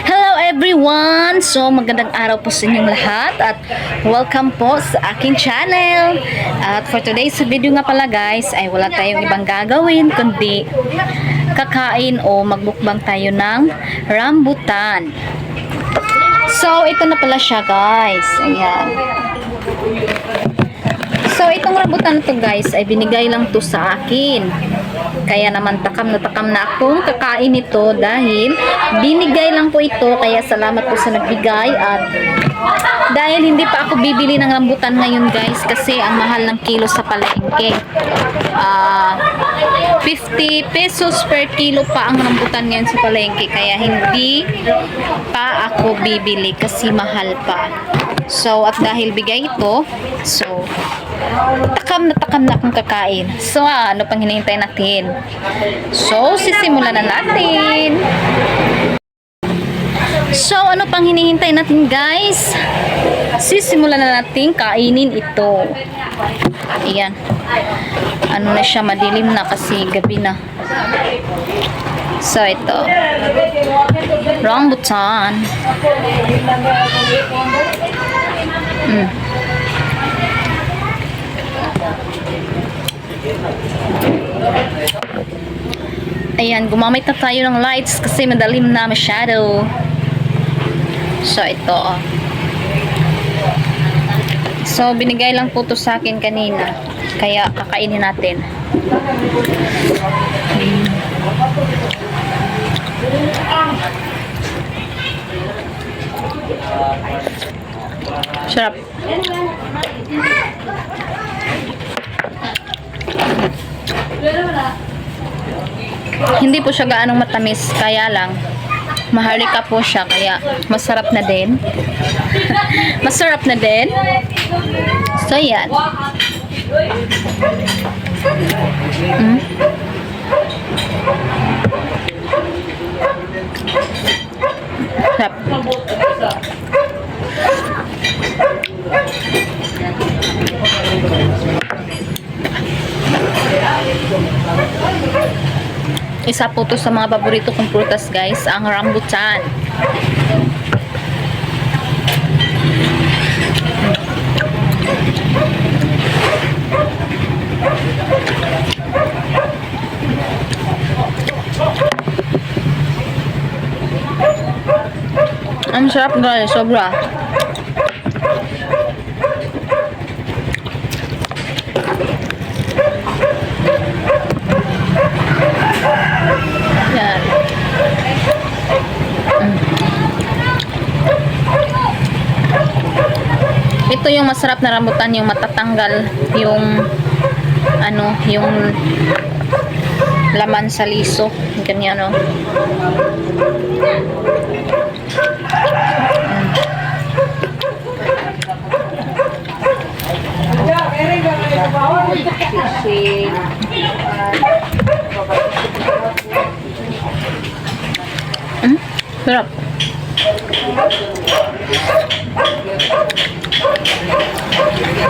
Hello everyone! So magandang araw po sa inyong lahat at welcome po sa aking channel. At for today's video nga pala guys ay wala tayong ibang gagawin kundi kakain o magbukbang tayo ng rambutan. So ito na pala siya guys. Ayan. So itong rambutan to guys ay binigay lang to sa akin. Kaya naman takam na akong kakain ito dahil binigay lang po ito. Kaya salamat po sa nagbigay. At dahil hindi pa ako bibili ng rambutan ngayon guys kasi ang mahal ng kilo sa palengke. 50 pesos per kilo pa ang rambutan ngayon sa palengke. Kaya hindi pa ako bibili kasi mahal pa. So at dahil bigay ito, so takam na akong kakain. So ano pang hinihintay natin? So sisimulan na natin. So ano pang hinihintay natin guys? Sisimulan na natin kainin ito. Ayan. Ano na siya, madilim na kasi gabi na. So ito. Rambutan. Ayan, gumamit na tayo ng lights kasi madalim na masyado. So ito. So binigay lang po to sa akin kanina. Kaya kakainin natin. Sarap. Hindi po siya gaanong matamis, kaya lang maharlika po siya, kaya masarap na din. Masarap na din. So yan. Sarap. Isa po to sa mga paborito kong prutas guys, ang rambutan. Ang sarap guys, sobra. Yan. Ito yung masarap na rambutan, yung matatanggal yung ano, yung laman sa liso. Ganyan, no? Sarap.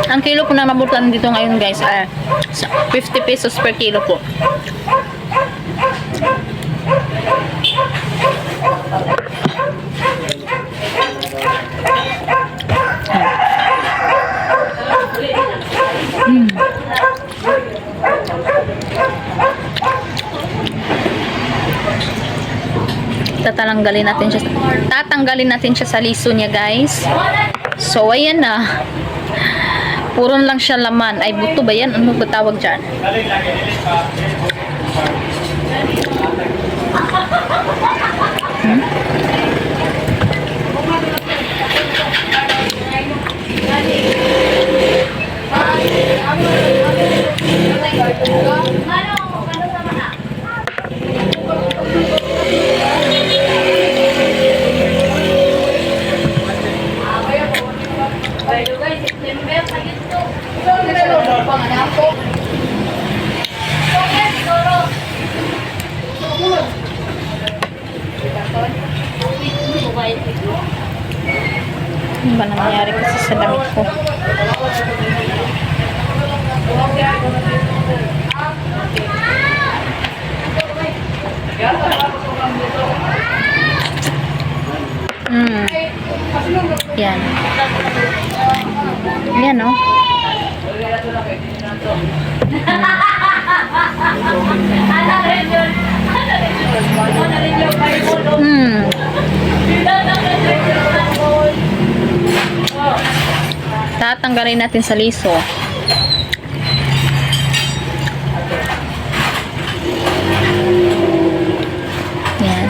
Ang kilo po na rambutan dito ngayon guys ay 50 pesos per kilo po. Tatanggalin natin siya sa liso niya guys. So ayan na. Puro lang siya laman. Ay buto ba yan? Ano ba tawag dyan? Ano ba nangyayari kasi sa damit ko? Yan. Yan, no? Tatanggalin natin sa liso. Yan.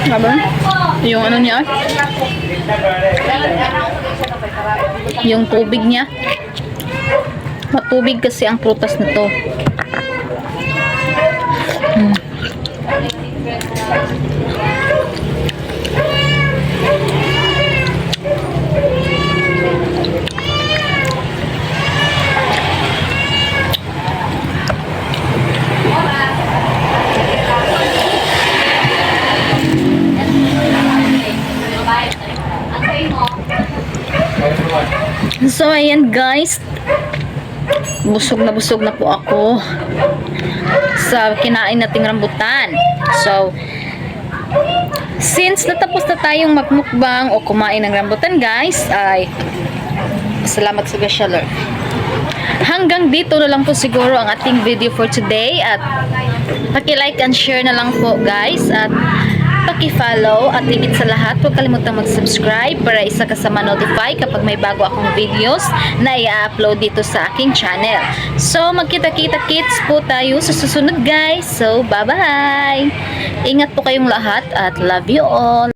Aba? Yung ano niya? Yung tubig niya. Matubig kasi ang prutas na to. So, ayan guys. Busog na po ako sa kinain nating rambutan. So, since natapos na tayong magmukbang o kumain ng rambutan guys, ay salamat sa Gashaler. Hanggang dito na lang po siguro ang ating video for today, at paki-like and share na lang po guys, at paki-follow, at higit sa lahat huwag kalimutang mag-subscribe para isa ka sa ma-notify kapag may bago akong videos na i-upload dito sa aking channel. So magkita-kita-kits po tayo sa susunod guys. So bye-bye! Ingat po kayong lahat at love you all!